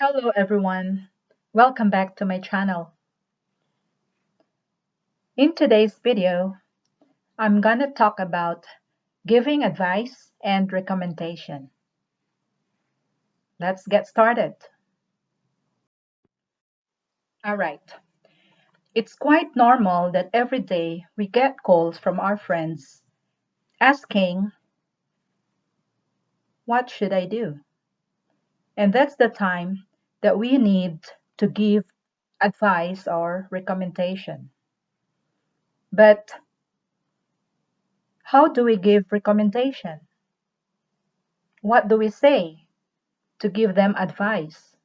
Hello everyone, welcome back to my channel. In today's video, I'm gonna talk about giving advice and recommendation. Let's get started. Alright, it's quite normal that every day we get calls from our friends asking, what should I do? And that's the time that we need to give advice or recommendation. But how do we give recommendation? What do we say to give them advice?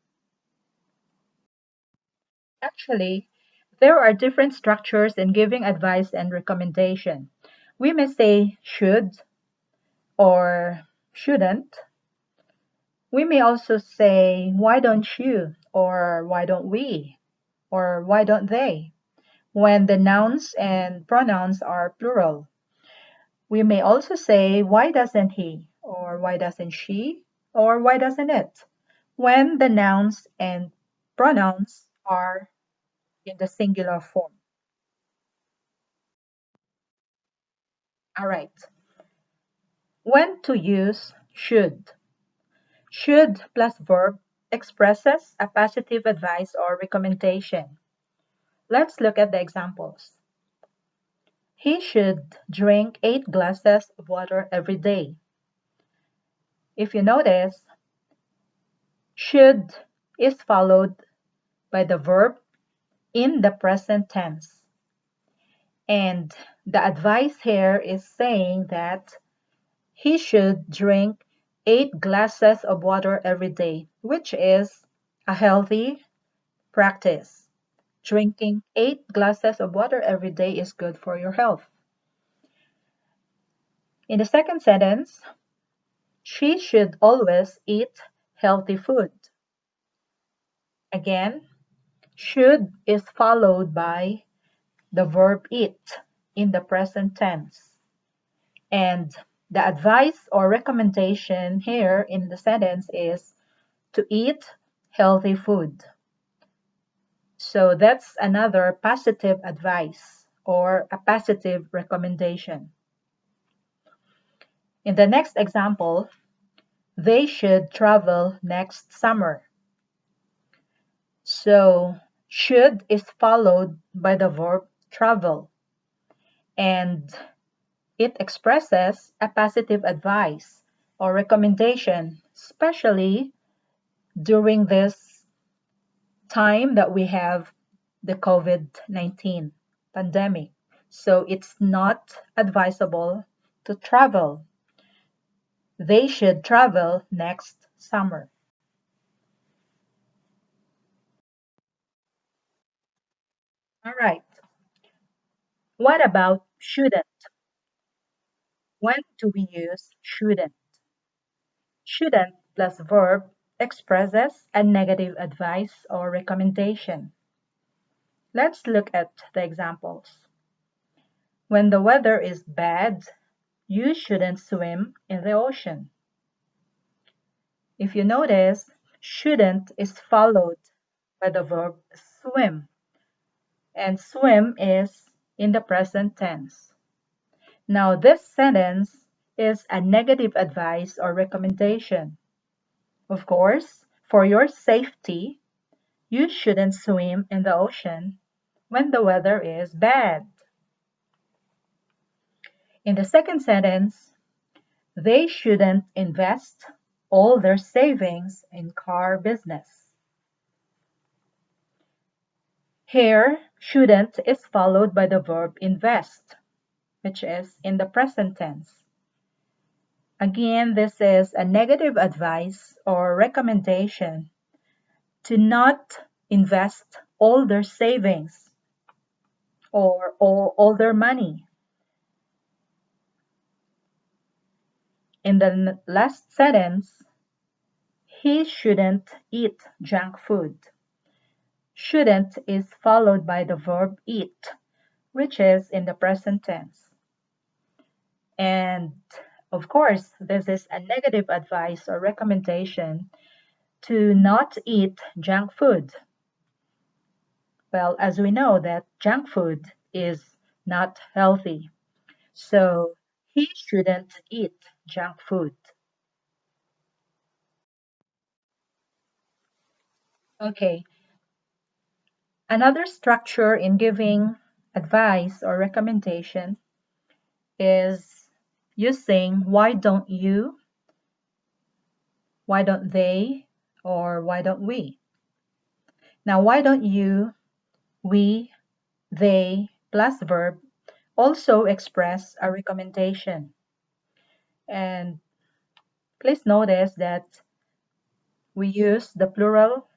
Actually, there are different structures in giving advice and recommendation. We may say should or shouldn't. We may also say why don't you or why don't we or why don't they when the nouns and pronouns are plural. We may also say why doesn't he or why doesn't she or why doesn't it when the nouns and pronouns are in the singular form. All right. When to use should. Should plus verb expresses a positive advice or recommendation. Let's look at the examples. He should drink 8 glasses of water every day. If you notice, should is followed by the verb in the present tense. And the advice here is saying that he should drink 8 glasses of water every day, which is a healthy practice. Drinking 8 glasses of water every day is good for your health. In the second sentence, she should always eat healthy food. Again, should is followed by the verb eat in the present tense. And the advice or recommendation here in the sentence is to eat healthy food. So that's another positive advice or a positive recommendation. In the next example, they should travel next summer. So should is followed by the verb travel, and it expresses a positive advice or recommendation, especially during this time that we have the COVID-19 pandemic. So it's not advisable to travel. They should travel next summer. All right. What about shouldn't? When do we use shouldn't? Shouldn't plus verb expresses a negative advice or recommendation. Let's look at the examples. When the weather is bad, you shouldn't swim in the ocean. If you notice, shouldn't is followed by the verb swim, and swim is in the present tense. Now, this sentence is a negative advice or recommendation. Of course, for your safety, you shouldn't swim in the ocean when the weather is bad. In the second sentence, they shouldn't invest all their savings in car business. Here, shouldn't is followed by the verb invest, which is in the present tense. Again, this is a negative advice or recommendation to not invest all their savings or all their money. In the last sentence, he shouldn't eat junk food. Shouldn't is followed by the verb eat, which is in the present tense. And of course, this is a negative advice or recommendation to not eat junk food. Well, as we know that junk food is not healthy, so he shouldn't eat junk food. Okay, another structure in giving advice or recommendation is using why don't you, why don't they, or why don't we. Now, why don't you, we, they, plus verb also express a recommendation. And please notice that we use the plural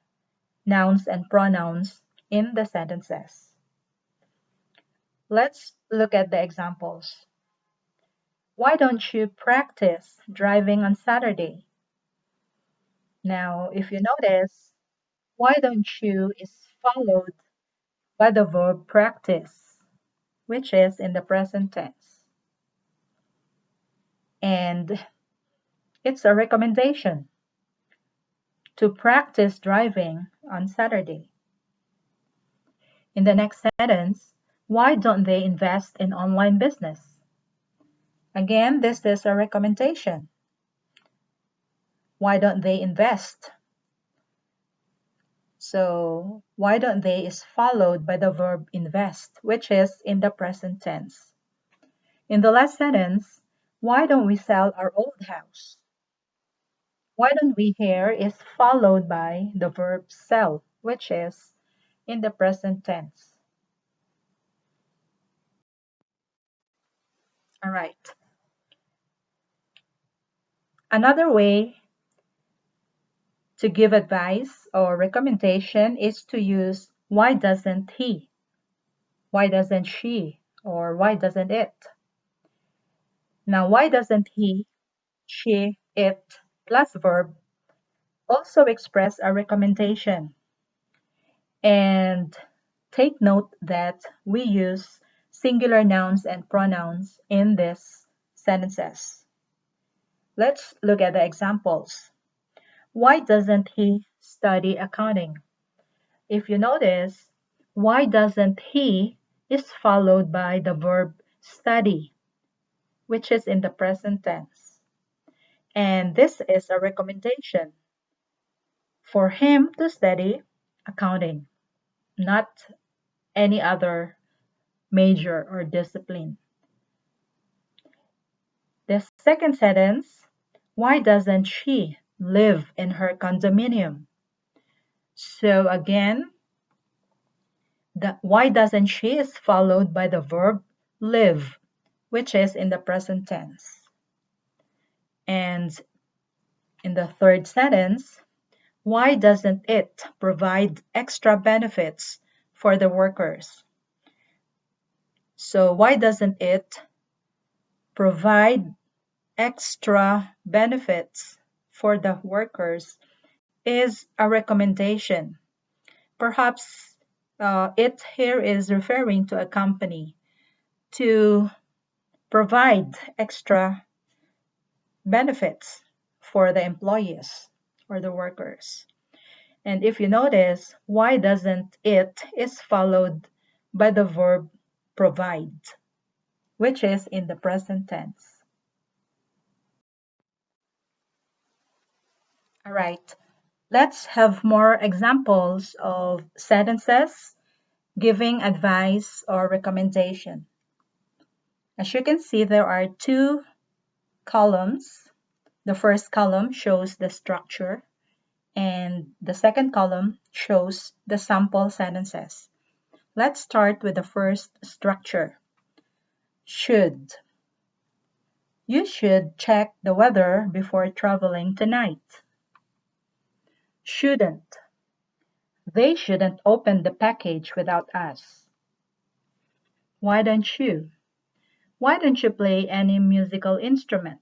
nouns and pronouns in the sentences. Let's look at the examples. Why don't you practice driving on Saturday? Now, if you notice, why don't you is followed by the verb practice, which is in the present tense. And it's a recommendation to practice driving on Saturday. In the next sentence, why don't they invest in online business? Again, this is a recommendation. Why don't they invest? So, why don't they is followed by the verb invest, which is in the present tense. In the last sentence, why don't we sell our old house? Why don't we here is followed by the verb sell, which is in the present tense. All right. Another way to give advice or recommendation is to use why doesn't he, why doesn't she, or why doesn't it. Now, why doesn't he, she, it, plus verb also express a recommendation? And take note that we use singular nouns and pronouns in these sentences. Let's look at the examples. Why doesn't he study accounting? If you notice, why doesn't he is followed by the verb study, which is in the present tense. And this is a recommendation for him to study accounting, not any other major or discipline. The second sentence, why doesn't she live in her condominium? So again, the why doesn't she is followed by the verb live, which is in the present tense. And in the third sentence, why doesn't it provide extra benefits for the workers? So why doesn't it provide extra benefits for the workers is a recommendation. Perhaps it here is referring to a company to provide extra benefits for the employees or the workers. And if you notice, why doesn't it is followed by the verb provide, which is in the present tense. All right, let's have more examples of sentences giving advice or recommendation. As you can see, there are two columns. The first column shows the structure, and the second column shows the sample sentences. Let's start with the first structure. Should. You should check the weather before traveling tonight. Shouldn't. They shouldn't open the package without us. Why don't you? Why don't you play any musical instrument?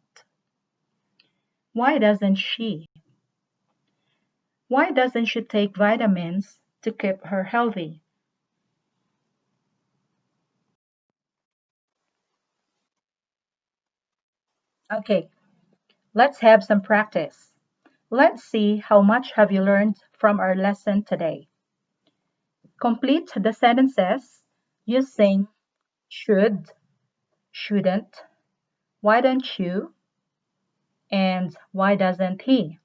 Why doesn't she? Why doesn't she take vitamins to keep her healthy? Okay, let's have some practice. Let's see how much have you learned from our lesson today. Complete the sentences using should, shouldn't, why don't you, and why doesn't he?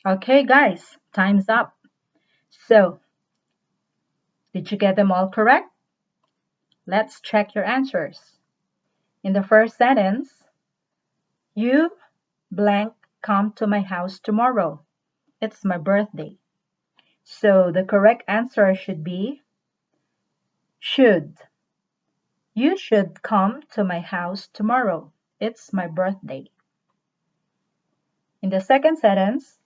Okay, guys, time's up. So, did you get them all correct? Let's check your answers. In the first sentence, you blank come to my house tomorrow. It's my birthday. So the correct answer should be should. You should come to my house tomorrow. It's my birthday. In the second sentence,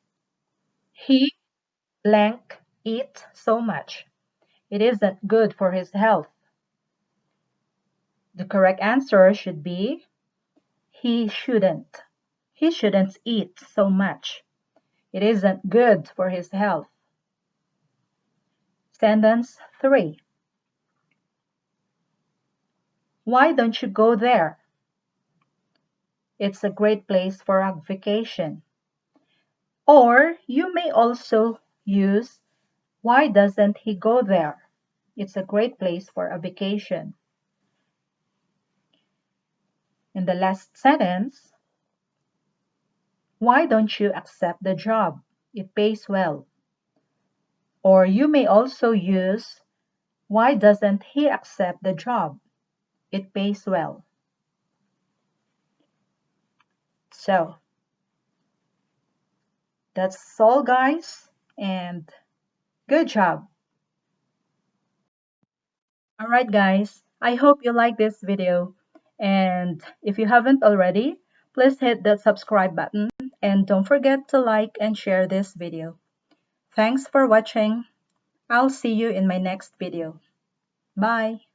he blank eat so much. It isn't good for his health. The correct answer should be he shouldn't. He shouldn't eat so much. It isn't good for his health. Sentence 3. Why don't you go there? It's a great place for a vacation. Or you may also use why doesn't he go there? It's a great place for a vacation. In the last sentence, why don't you accept the job? It pays well. Or you may also use why doesn't he accept the job? It pays well. So that's all, guys, and good job. All right, guys, I hope you like this video. And if you haven't already, please hit that subscribe button and don't forget to like and share this video. Thanks for watching. I'll see you in my next video. Bye.